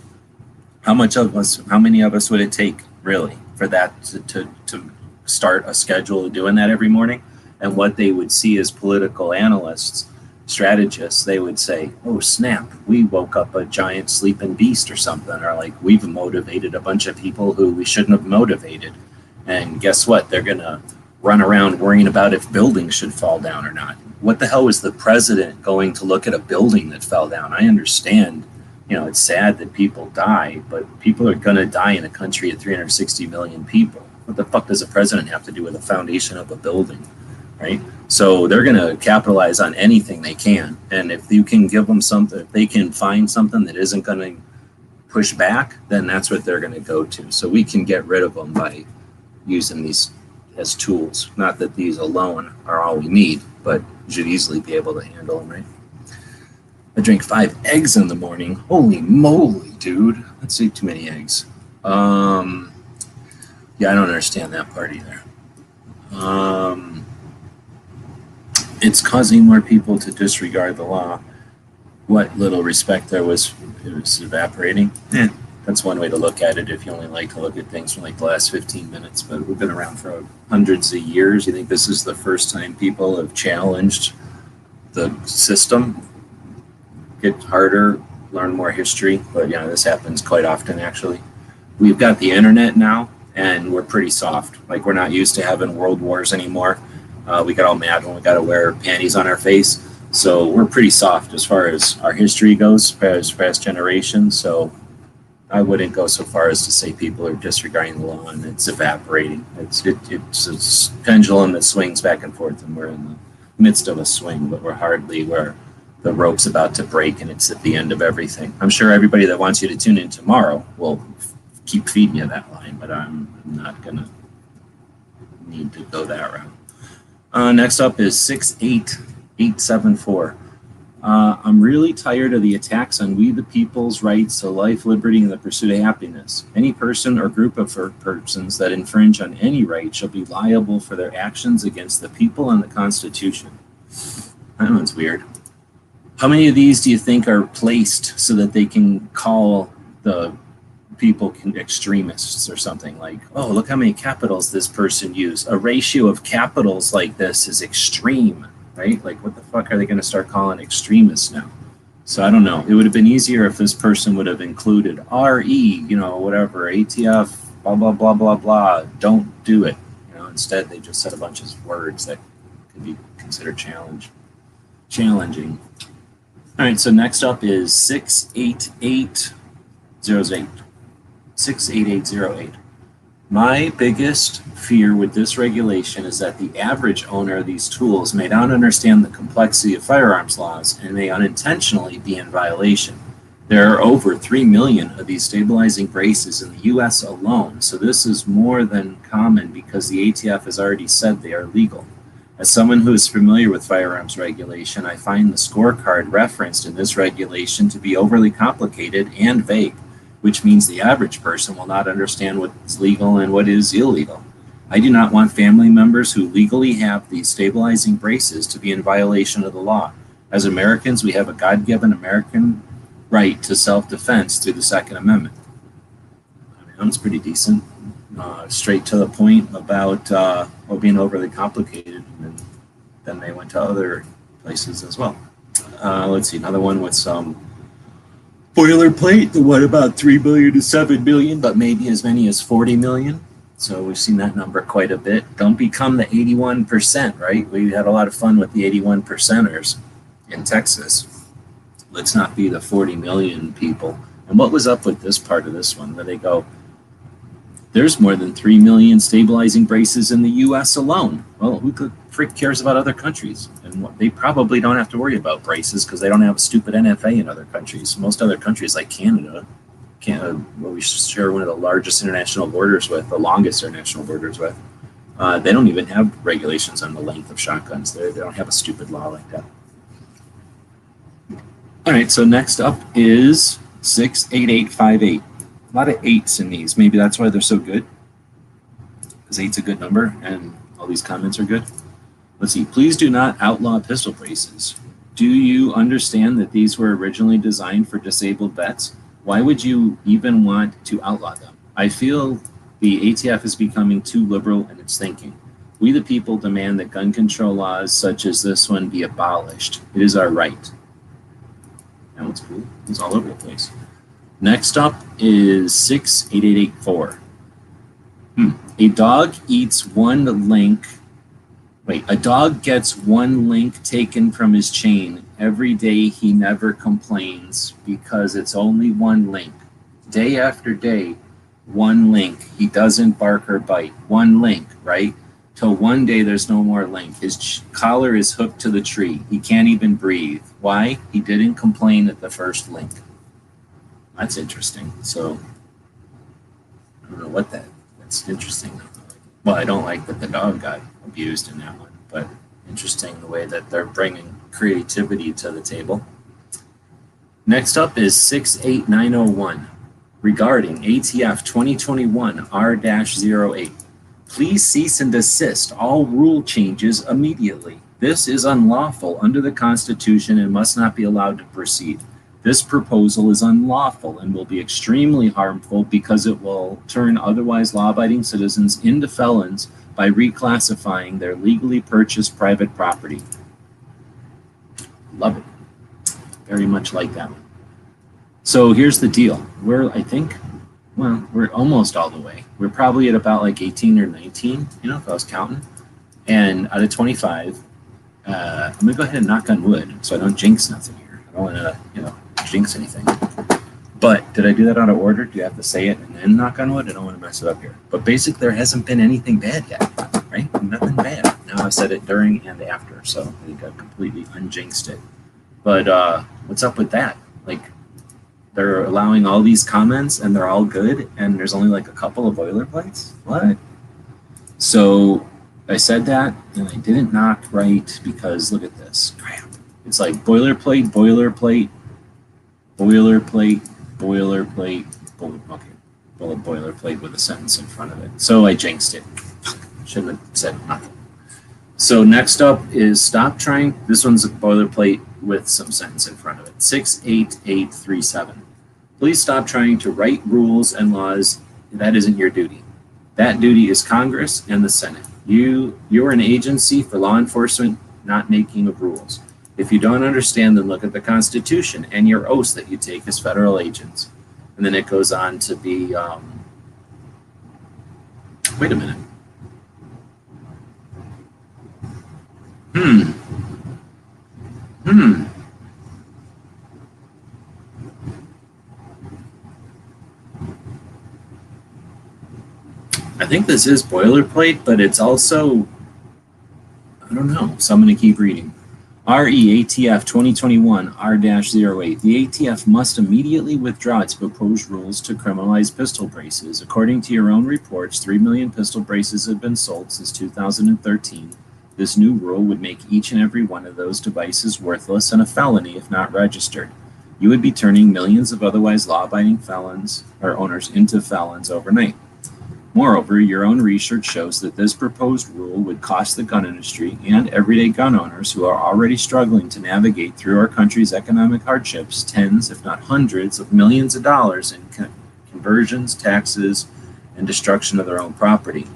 how many of us would it take really for that to start a schedule of doing that every morning? And what they would see as political analysts, strategists, they would say, oh snap, we woke up a giant sleeping beast or something, or like we've motivated a bunch of people who we shouldn't have motivated. And guess what? They're gonna run around worrying about if buildings should fall down or not. What the hell was the president going to look at a building that fell down? I understand, it's sad that people die, but people are going to die in a country of 360 million people. What the fuck does a president have to do with the foundation of a building, right? So they're going to capitalize on anything they can. And if you can give them something, if they can find something that isn't going to push back, then that's what they're going to go to. So we can get rid of them by using these as tools. Not that these alone are all we need, but you should easily be able to handle them, right? I drink 5 eggs in the morning. Holy moly, dude. That's too many eggs. Yeah, I don't understand that part either. It's causing more people to disregard the law. what little respect there was, it was evaporating. Yeah, that's one way to look at it if you only like to look at things from like the last 15 minutes. But we've been around for hundreds of years. You think this is the first time people have challenged the system? Get harder, learn more history. But this happens quite often actually. We've got the internet now, and we're pretty soft. Like, we're not used to having world wars anymore. We got all mad when we got to wear panties on our face. So we're pretty soft as far as our history goes, past generations. So I wouldn't go so far as to say people are disregarding the law and it's evaporating. It's a pendulum that swings back and forth, and we're in the midst of a swing, but we're hardly where the rope's about to break and it's at the end of everything. I'm sure everybody that wants you to tune in tomorrow will keep feeding you that line, but I'm not going to need to go that route. Next up is 68874. I'm really tired of the attacks on we the people's rights to life, liberty, and the pursuit of happiness. Any person or group of persons that infringe on any right shall be liable for their actions against the people and the Constitution. That one's weird. How many of these do you think are placed so that they can call the people extremists or something? Like, oh, look how many capitals this person used. A ratio of capitals like this is extreme, right? Like, what the fuck are they going to start calling extremists now? So I don't know. It would have been easier if this person would have included RE, whatever, ATF, blah, blah, blah, blah, blah. Don't do it. Instead, they just said a bunch of words that could be considered challenging. All right, so next up is 68808. 68808. My biggest fear with this regulation is that the average owner of these tools may not understand the complexity of firearms laws and may unintentionally be in violation. There are over 3 million of these stabilizing braces in the U.S. alone, so this is more than common because the ATF has already said they are legal. As someone who is familiar with firearms regulation, I find the scorecard referenced in this regulation to be overly complicated and vague, which means the average person will not understand what is legal and what is illegal. I do not want family members who legally have these stabilizing braces to be in violation of the law. As Americans, we have a God-given American right to self-defense through the Second Amendment. That was pretty decent. Straight to the point about being overly complicated, and then they went to other places as well. Let's see, another one with some boilerplate. The one about 3 billion to 7 billion, but maybe as many as 40 million. So we've seen that number quite a bit. Don't become the 81%, right? We had a lot of fun with the 81%ers in Texas. Let's not be the 40 million people. And what was up with this part of this one, where they go, there's more than 3 million stabilizing braces in the U.S. alone. Well, who the frick cares about other countries? And they probably don't have to worry about braces because they don't have a stupid NFA in other countries. Most other countries, like Canada, we share one of the largest international borders with, the longest international borders with, they don't even have regulations on the length of shotguns. They don't have a stupid law like that. All right, so next up is 68858. A lot of 8s in these. Maybe that's why they're so good, because 8's a good number and all these comments are good. Let's see. Please do not outlaw pistol braces. Do you understand that these were originally designed for disabled vets? Why would you even want to outlaw them? I feel the ATF is becoming too liberal in its thinking. We the people demand that gun control laws such as this one be abolished. It is our right. That one's cool. It's all over the place. Next up is 68884. A dog gets one link taken from his chain. Every day he never complains because it's only one link. Day after day, one link. He doesn't bark or bite. One link, right? Till one day there's no more link. His collar is hooked to the tree. He can't even breathe. Why? He didn't complain at the first link. That's interesting. So I don't know what that's interesting. Well, I don't like that the dog got abused in that one, but interesting the way that they're bringing creativity to the table. Next up is 68901 regarding ATF 2021 R-08. Please cease and desist all rule changes immediately. This is unlawful under the Constitution and must not be allowed to proceed. This proposal is unlawful and will be extremely harmful because it will turn otherwise law-abiding citizens into felons by reclassifying their legally purchased private property. Love it. Very much like that one. So here's the deal. We're almost all the way. We're probably at about like 18 or 19, if I was counting. And out of 25, I'm going to go ahead and knock on wood so I don't jinx nothing here. I don't want to, jinx anything. But did I do that out of order? Do you have to say it and then knock on wood? I don't want to mess it up here. But basically, there hasn't been anything bad yet, right? Nothing bad. Now I've said it during and after, so I think I've completely unjinxed it. But what's up with that? Like, they're allowing all these comments and they're all good, and there's only like a couple of boilerplates? What? So I said that, and I didn't knock right because look at this. Crap. It's like boilerplate, boilerplate, boilerplate, boilerplate, boilerplate with a sentence in front of it. So I jinxed it. Shouldn't have said nothing. So next up is stop trying. This one's a boilerplate with some sentence in front of it. 68837. Please stop trying to write rules and laws. That isn't your duty. That duty is Congress and the Senate. You're an agency for law enforcement, not making of rules. If you don't understand, then look at the Constitution and your oaths that you take as federal agents. And then it goes on to be, wait a minute. I think this is boilerplate, but it's also, I don't know, so I'm going to keep reading. REATF 2021 R-08. The ATF must immediately withdraw its proposed rules to criminalize pistol braces. According to your own reports, 3 million pistol braces have been sold since 2013. This new rule would make each and every one of those devices worthless and a felony if not registered. You would be turning millions of otherwise law-abiding felons or owners into felons overnight. Moreover, your own research shows that this proposed rule would cost the gun industry and everyday gun owners who are already struggling to navigate through our country's economic hardships tens, if not hundreds, of millions of dollars in conversions, taxes, and destruction of their own property.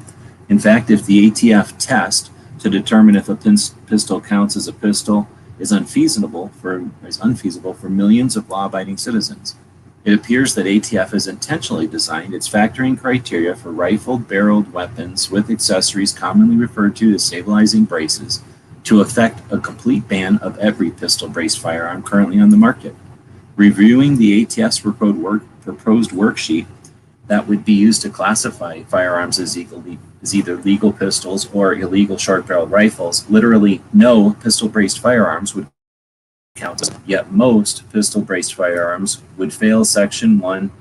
In fact, if the ATF test to determine if a pistol counts as a pistol is unfeasible for millions of law-abiding citizens. It appears that ATF has intentionally designed its factoring criteria for rifled barreled weapons with accessories commonly referred to as stabilizing braces to effect a complete ban of every pistol-braced firearm currently on the market. Reviewing the ATF's proposed worksheet that would be used to classify firearms as either legal pistols or illegal short-barreled rifles, literally no pistol-braced firearms would count, yet most pistol-braced firearms would fail Section 1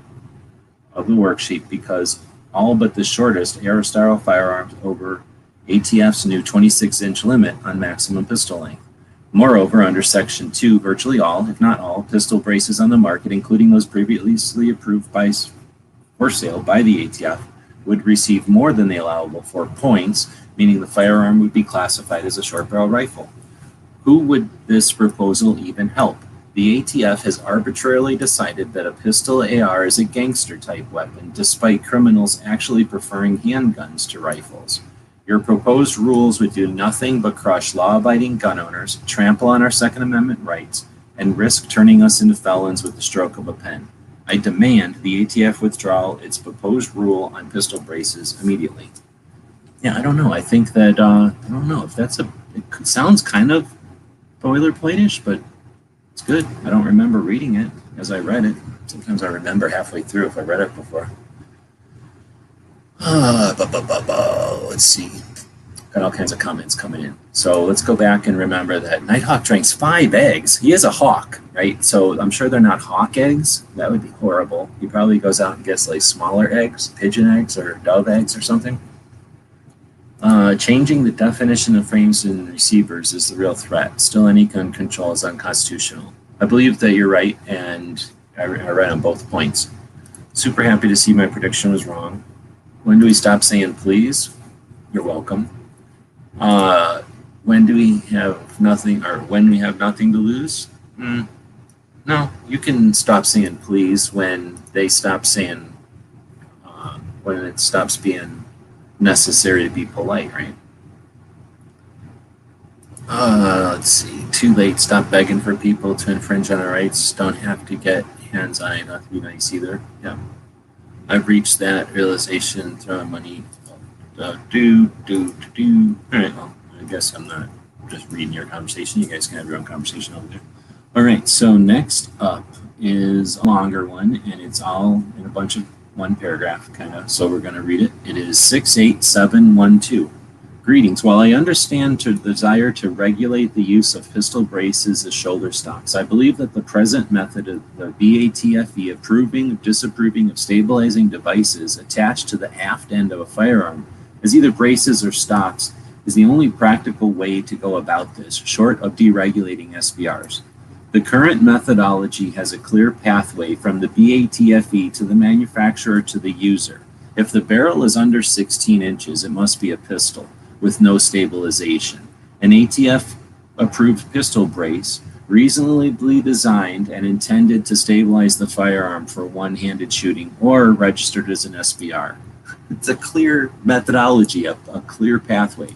of the worksheet because all but the shortest AR-style firearms over ATF's new 26-inch limit on maximum pistol length. Moreover, under Section 2, virtually all, if not all, pistol braces on the market, including those previously approved for sale by the ATF, would receive more than the allowable 4 points, meaning the firearm would be classified as a short-barrel rifle. Who would this proposal even help? The ATF has arbitrarily decided that a pistol AR is a gangster-type weapon, despite criminals actually preferring handguns to rifles. Your proposed rules would do nothing but crush law-abiding gun owners, trample on our Second Amendment rights, and risk turning us into felons with the stroke of a pen. I demand the ATF withdraw its proposed rule on pistol braces immediately. Yeah, I don't know. I think that, I don't know if that's it sounds kind of boilerplate-ish, but it's good. I don't remember reading it as I read it. Sometimes I remember halfway through if I read it before. Let's see. Got all kinds of comments coming in. So let's go back and remember that Nighthawk drinks 5 eggs. He is a hawk, right? So I'm sure they're not hawk eggs. That would be horrible. He probably goes out and gets like smaller eggs, pigeon eggs or dove eggs or something. Changing the definition of frames and receivers is the real threat. Still, any gun control is unconstitutional. I believe that you're right, and I read on both points. Super happy to see my prediction was wrong. When do we stop saying please? You're welcome. when do we have nothing, or when we have nothing to lose? No, you can stop saying please when they stop saying, when it stops being necessary to be polite, right? Let's see. Too late. Stop begging for people to infringe on our rights. Don't have to get hands on it. Not to be nice either. Yeah. I've reached that realization. Throwing money. Do. All right. Well, I guess I'm not just reading your conversation. You guys can have your own conversation over there. All right. So next up is a longer one, and it's all in a bunch of one paragraph, kind of. So we're going to read it. It is 68712. Greetings. While I understand the desire to regulate the use of pistol braces as shoulder stocks, I believe that the present method of the BATFE approving or disapproving of stabilizing devices attached to the aft end of a firearm as either braces or stocks is the only practical way to go about this, short of deregulating SBRs. The current methodology has a clear pathway from the BATFE to the manufacturer to the user. If the barrel is under 16 inches, it must be a pistol with no stabilization. An ATF approved pistol brace, reasonably designed and intended to stabilize the firearm for one-handed shooting or registered as an SBR. It's a clear methodology, a clear pathway,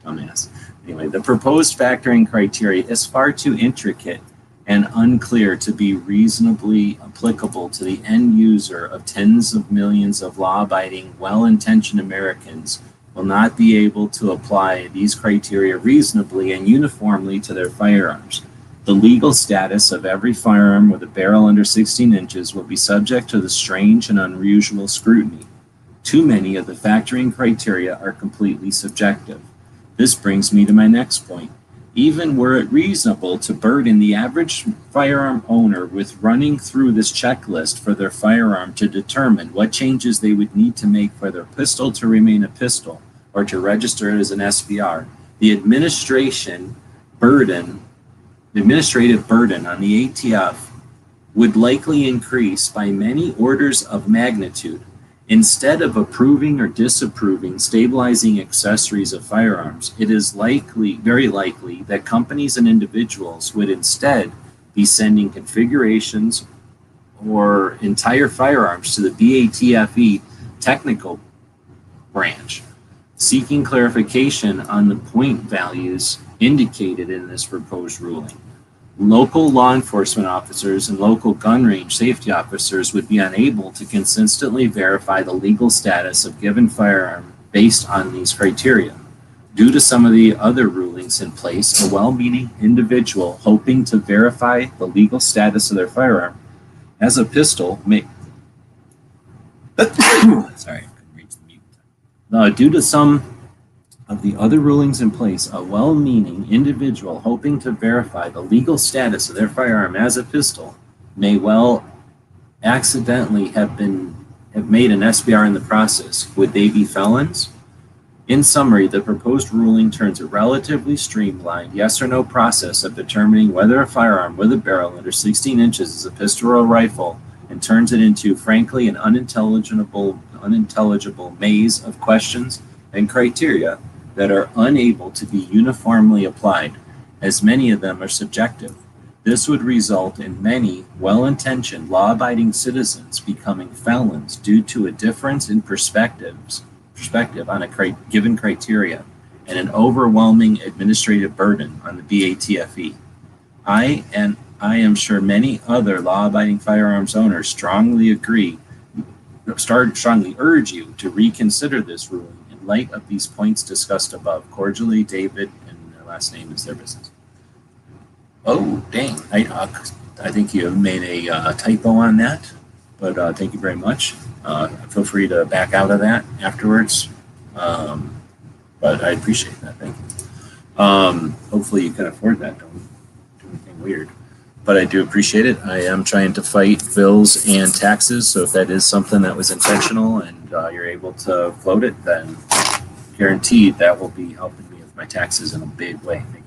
dumbass. Anyway, the proposed factoring criteria is far too intricate and unclear to be reasonably applicable to the end user of tens of millions of law-abiding, well-intentioned Americans will not be able to apply these criteria reasonably and uniformly to their firearms. The legal status of every firearm with a barrel under 16 inches will be subject to the strange and unusual scrutiny. Too many of the factoring criteria are completely subjective. This brings me to my next point. Even were it reasonable to burden the average firearm owner with running through this checklist for their firearm to determine what changes they would need to make for their pistol to remain a pistol or to register it as an SBR, the administrative burden on the ATF would likely increase by many orders of magnitude. Instead of approving or disapproving stabilizing accessories of firearms, it is very likely that companies and individuals would instead be sending configurations or entire firearms to the BATFE technical branch, seeking clarification on the point values indicated in this proposed ruling. Local law enforcement officers and local gun range safety officers would be unable to consistently verify the legal status of given firearm based on these criteria. Due to some of the other rulings in place, a well-meaning individual hoping to verify the legal status of their firearm as a pistol may sorry, I couldn't reach the mute. Due to some of the other rulings in place, a well-meaning individual hoping to verify the legal status of their firearm as a pistol may well accidentally have made an SBR in the process. Would they be felons? In summary, the proposed ruling turns a relatively streamlined yes or no process of determining whether a firearm with a barrel under 16 inches is a pistol or a rifle and turns it into, frankly, an unintelligible maze of questions and criteria that are unable to be uniformly applied, as many of them are subjective. This would result in many well-intentioned, law-abiding citizens becoming felons due to a difference in perspective on a given criteria and an overwhelming administrative burden on the BATFE. I am sure many other law-abiding firearms owners strongly urge you to reconsider this ruling in light of these points discussed above. Cordially, David, and their last name is their business. Oh, dang. I think you have made a typo on that, but thank you very much. Feel free to back out of that afterwards, but I appreciate that. Thank you. Hopefully you can afford that. Don't do anything weird. But I do appreciate it. I am trying to fight bills and taxes, so if that is something that was intentional and you're able to float it, then guaranteed that will be helping me with my taxes in a big way. Thank you.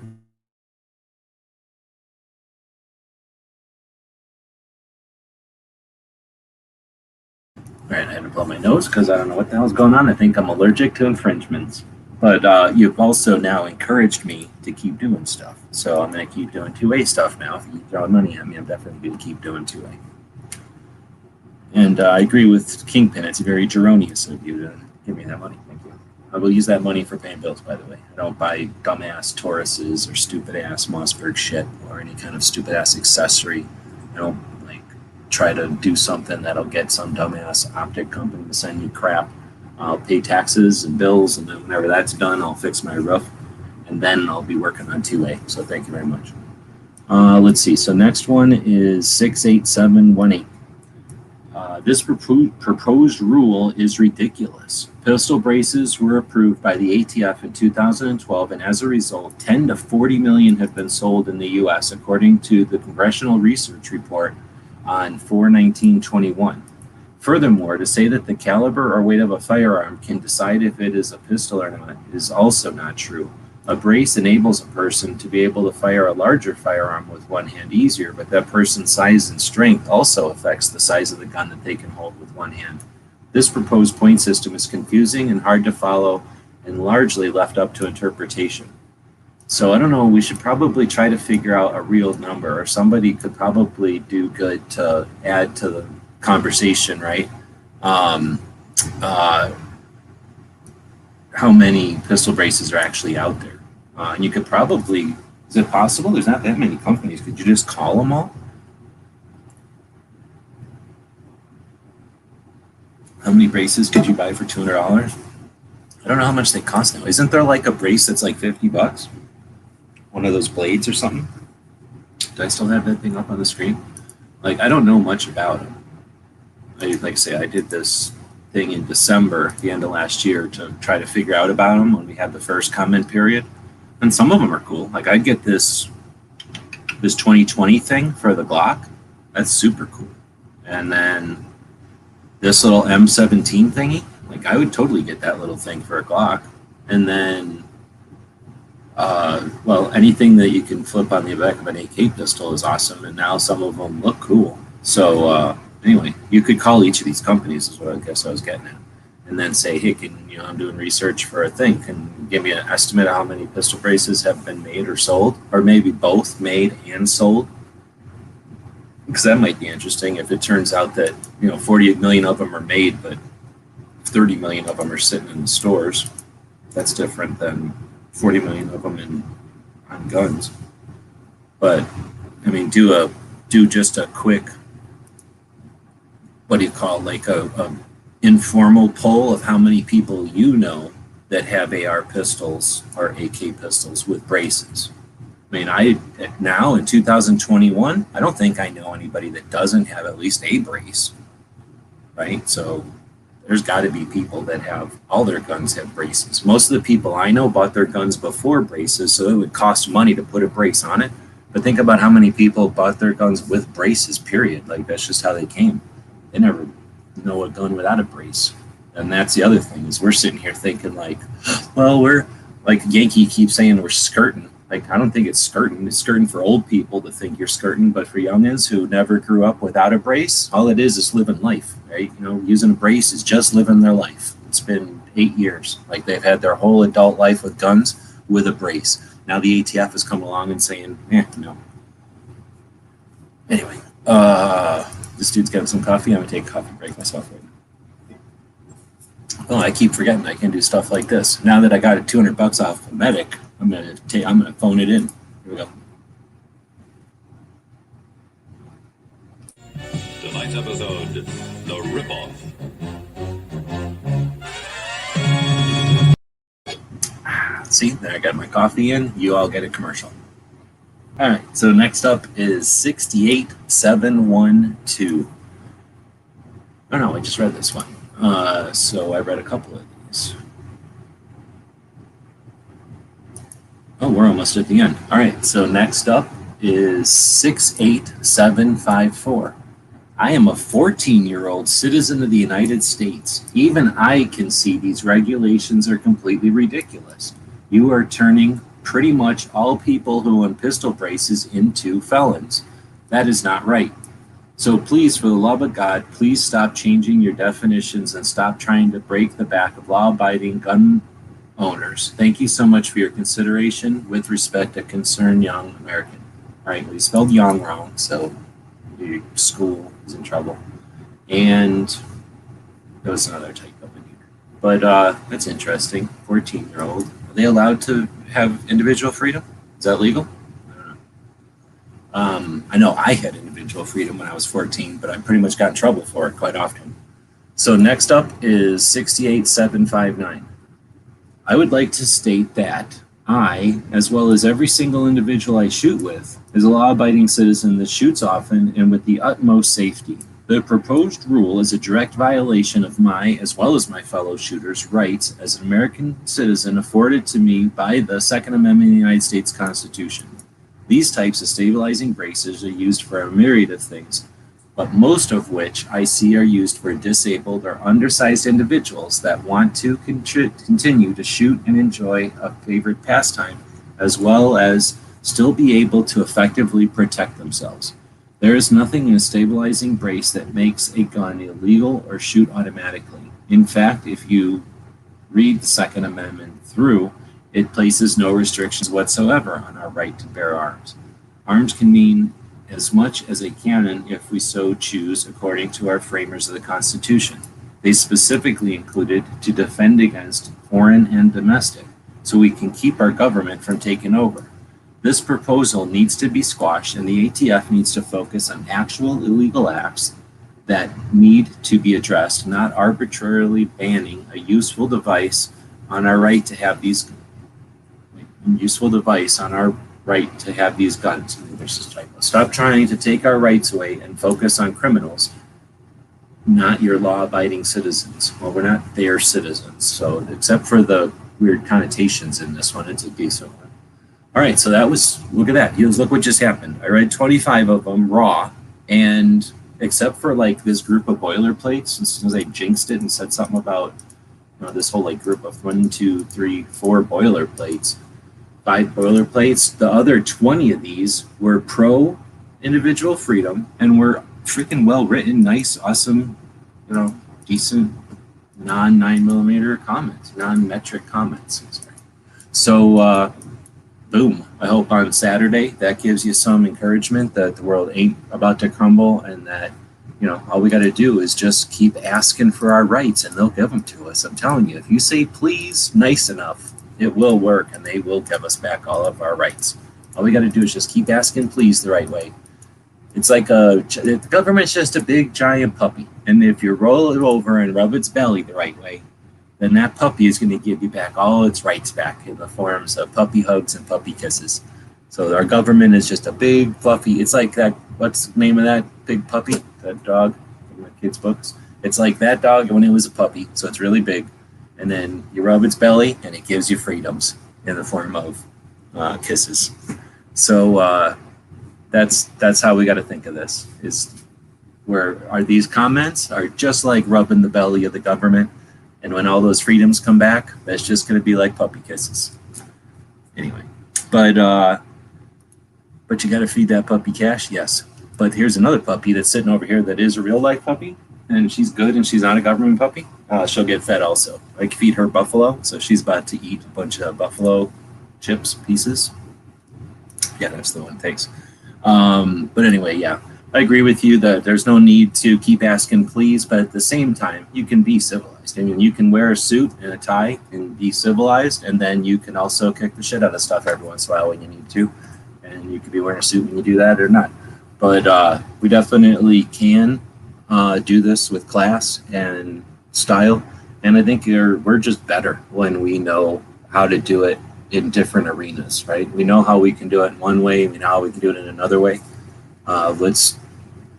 All right, I had to blow my nose because I don't know what the hell's going on. I think I'm allergic to infringements. But you've also now encouraged me to keep doing stuff. So I'm going to keep doing 2A stuff now. If you throw money at me, I'm definitely going to keep doing 2A. And I agree with Kingpin. It's very geronious of you to give me that money. Thank you. I will use that money for paying bills, by the way. I don't buy dumbass Tauruses or stupid-ass Mossberg shit or any kind of stupid-ass accessory. I don't, like, try to do something that'll get some dumbass optic company to send you crap. I'll pay taxes and bills, and then whenever that's done, I'll fix my roof, and then I'll be working on 2A. So thank you very much. Let's see. So next one is 68718. This proposed rule is ridiculous. Pistol braces were approved by the ATF in 2012, and as a result, 10 to 40 million have been sold in the U.S., according to the Congressional Research Report on 4/19/21. Furthermore, to say that the caliber or weight of a firearm can decide if it is a pistol or not is also not true. A brace enables a person to be able to fire a larger firearm with one hand easier, but that person's size and strength also affects the size of the gun that they can hold with one hand. This proposed point system is confusing and hard to follow and largely left up to interpretation. So I don't know, we should probably try to figure out a real number, or somebody could probably do good to add to the conversation, right? How many pistol braces are actually out there? And you could probably, is it possible? There's not that many companies. Could you just call them all? How many braces could you buy for $200? I don't know how much they cost now. Isn't there like a brace that's like $50? One of those blades or something? Do I still have that thing up on the screen? Like, I don't know much about them. Like I say, I did this thing in December, the end of last year, to try to figure out about them when we had the first comment period. And some of them are cool. Like, I'd get this 2020 thing for the Glock. That's super cool. And then this little M17 thingy, like, I would totally get that little thing for a Glock. And then, well, anything that you can flip on the back of an AK pistol is awesome. And now some of them look cool. So, anyway, you could call each of these companies, is what I guess I was getting at, and then say, hey, I'm doing research for a thing. Can you give me an estimate of how many pistol braces have been made or sold, or maybe both made and sold? Because that might be interesting if it turns out that 48 million of them are made, but 30 million of them are sitting in the stores. That's different than 40 million of them on guns. But I mean, do just a quick, what do you call, like a informal poll of how many people that have AR pistols or AK pistols with braces. I mean, now in 2021, I don't think I know anybody that doesn't have at least a brace, right? So there's got to be people that have, all their guns have braces. Most of the people I know bought their guns before braces, so it would cost money to put a brace on it. But think about how many people bought their guns with braces, period. Like, that's just how they came. They never know a gun without a brace. And that's the other thing, is we're sitting here thinking like, well, we're like, Yankee keeps saying we're skirting. Like, I don't think it's skirting. It's skirting for old people to think you're skirting, but for youngins who never grew up without a brace, all it is living life, right? Using a brace is just living their life. It's been 8 years. Like, they've had their whole adult life with guns with a brace. Now the ATF has come along and saying, no. Anyway, this dude's getting some coffee. I'm gonna take a coffee break myself right now. Oh, I keep forgetting I can do stuff like this. Now that I got it $200 off the Medic, I'm gonna phone it in. Here we go. Tonight's episode, The Ripoff. See, there I got my coffee in. You all get a commercial. All right, so next up is 68712. Oh no, I just read this one. So I read a couple of these. Oh, we're almost at the end. All right, so next up is 68754. I am a 14-year-old citizen of the United States. Even I can see these regulations are completely ridiculous. You are turning pretty much all people who own pistol braces into felons. That is not right. So please, for the love of God, please stop changing your definitions and stop trying to break the back of law-abiding, gun owners. Thank you so much for your consideration with respect to concerned young American. All right, we spelled young wrong, so your school is in trouble. And there was another typo in here. But that's interesting. 14-year-old. Are they allowed to have individual freedom? Is that legal? I don't know. I know I had individual freedom when I was 14, but I pretty much got in trouble for it quite often. So next up is 68759. I would like to state that I, as well as every single individual I shoot with, is a law-abiding citizen that shoots often and with the utmost safety. The proposed rule is a direct violation of my, as well as my fellow shooters' rights as an American citizen afforded to me by the Second Amendment of the United States Constitution. These types of stabilizing braces are used for a myriad of things, but most of which I see are used for disabled or undersized individuals that want to continue to shoot and enjoy a favorite pastime, as well as still be able to effectively protect themselves. There is nothing in a stabilizing brace that makes a gun illegal or shoot automatically. In fact, if you read the Second Amendment through, it places no restrictions whatsoever on our right to bear arms. Arms can mean as much as a cannon if we so choose, according to our framers of the Constitution. They specifically included to defend against foreign and domestic, so we can keep our government from taking over. This proposal needs to be squashed, and the ATF needs to focus on actual illegal acts that need to be addressed, not arbitrarily banning a useful device on our right to have these guns. Stop trying to take our rights away and focus on criminals, not your law-abiding citizens. Well, we're not their citizens, so except for the weird connotations in this one, it's a decent one. All right, so that was, look at that. Look what just happened. I read 25 of them raw, and except for like this group of boilerplates, as soon as I jinxed it and said something about this whole like group of 1, 2, 3, 4 boilerplates, 5 boilerplates, the other 20 of these were pro individual freedom and were freaking well written, nice, awesome, decent non-9mm comments, non-metric comments. So, boom. I hope on Saturday that gives you some encouragement that the world ain't about to crumble and that, all we got to do is just keep asking for our rights and they'll give them to us. I'm telling you, if you say please nice enough, it will work and they will give us back all of our rights. All we got to do is just keep asking please the right way. It's like the government's just a big giant puppy. And if you roll it over and rub its belly the right way, then that puppy is going to give you back all its rights back in the forms of puppy hugs and puppy kisses. So our government is just a big fluffy, it's like that, what's the name of that big puppy, that dog in the kids' books? It's like that dog when it was a puppy, so it's really big. And then you rub its belly and it gives you freedoms in the form of kisses. So that's how we got to think of this, is where are these comments are just like rubbing the belly of the government. And when all those freedoms come back, that's just going to be like puppy kisses. Anyway, but you got to feed that puppy cash, yes. But here's another puppy that's sitting over here that is a real life puppy, and she's good, and she's not a government puppy. She'll get fed also. I feed her buffalo, so she's about to eat a bunch of buffalo chips pieces. Yeah, that's the one. Thanks. But anyway, yeah. I agree with you that there's no need to keep asking please, but at the same time, you can be civilized. I mean, you can wear a suit and a tie and be civilized, and then you can also kick the shit out of stuff every once in a while when you need to. And you could be wearing a suit when you do that or not. But we definitely can do this with class and style. And I think we're just better when we know how to do it in different arenas, right? We know how we can do it in one way. We know how we can do it in another way. Let's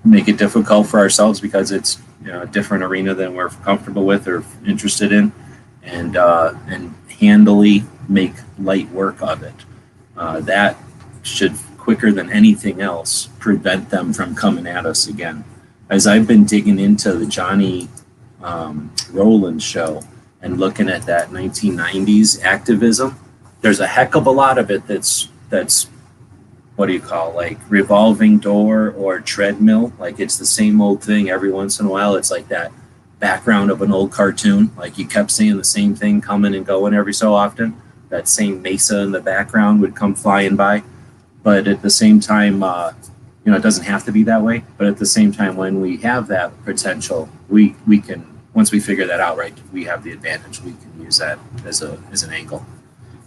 make it difficult for ourselves because it's a different arena than we're comfortable with or interested in, and handily make light work of it. That should, quicker than anything else, prevent them from coming at us again. As I've been digging into the Johnny Rowland show and looking at that 1990s activism, there's a heck of a lot of it that's what do you call, like revolving door or treadmill. Like it's the same old thing every once in a while. It's like that background of an old cartoon. Like you kept seeing the same thing coming and going every so often. That same mesa in the background would come flying by. But at the same time, it doesn't have to be that way. But at the same time, when we have that potential, we can, once we figure that out, right, we have the advantage. We can use that as an angle.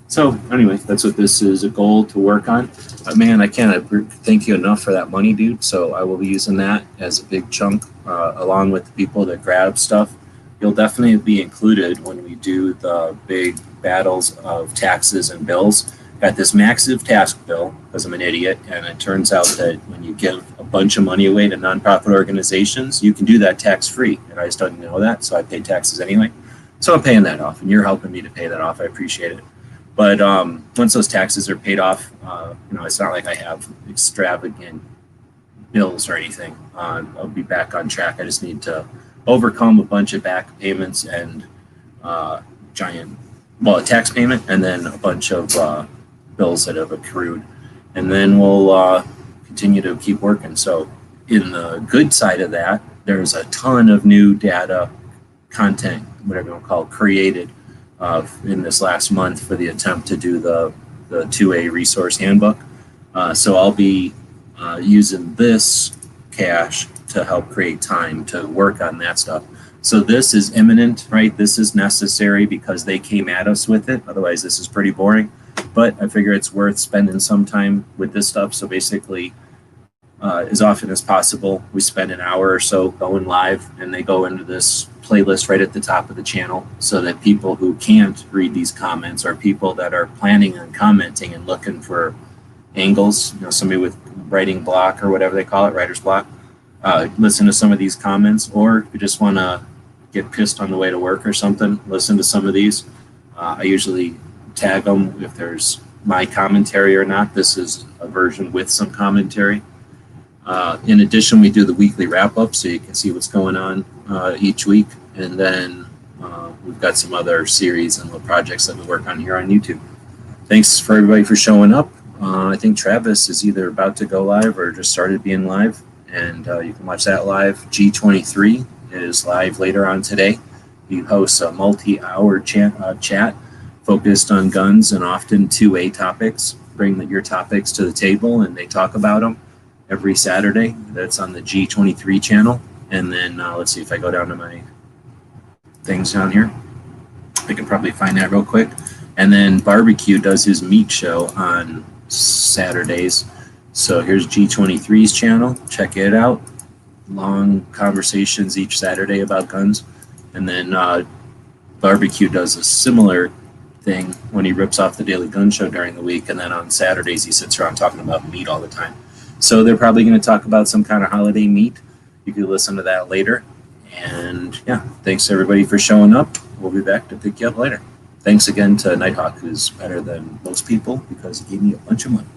So anyway, that's what this is a goal to work on. Man, I can't thank you enough for that money, dude. So I will be using that as a big chunk along with the people that grab stuff. You'll definitely be included when we do the big battles of taxes and bills. Got this massive task bill because I'm an idiot, and it turns out that when you give a bunch of money away to nonprofit organizations, you can do that tax-free. And I just didn't know that, so I pay taxes anyway. So I'm paying that off, and you're helping me to pay that off. I appreciate it. But once those taxes are paid off, it's not like I have extravagant bills or anything. I'll be back on track. I just need to overcome a bunch of back payments and a tax payment, and then a bunch of bills that have accrued. And then we'll continue to keep working. So in the good side of that, there's a ton of new data, content, whatever you want to call it, created in this last month for the attempt to do the 2A resource handbook. So I'll be using this cash to help create time to work on that stuff. So this is imminent, right? This is necessary because they came at us with it. Otherwise, this is pretty boring. But I figure it's worth spending some time with this stuff. So basically, as often as possible, we spend an hour or so going live, and they go into this playlist right at the top of the channel so that people who can't read these comments or people that are planning on commenting and looking for angles, somebody with writing block or whatever they call it, writer's block, listen to some of these comments. Or if you just want to get pissed on the way to work or something, listen to some of these. I usually tag them if there's my commentary or not. This is a version with some commentary. In addition, we do the weekly wrap-up so you can see what's going on each week. And then we've got some other series and little projects that we work on here on YouTube. Thanks for everybody for showing up. I think Travis is either about to go live or just started being live. And you can watch that live. G23 is live later on today. He hosts a multi-hour chat focused on guns and often 2A topics. Bring your topics to the table and they talk about them every Saturday. That's on the G23 channel. And then let's see if I go down to my things down here. I can probably find that real quick. And then Barbecue does his meat show on Saturdays. So here's G23's channel. Check it out. Long conversations each Saturday about guns. And then Barbecue does a similar thing when he rips off the Daily Gun Show during the week. And then on Saturdays, he sits around talking about meat all the time. So they're probably going to talk about some kind of holiday meat. You can listen to that later. And yeah, thanks everybody for showing up. We'll be back to pick you up later. Thanks again to Nighthawk, who's better than most people because he gave me a bunch of money.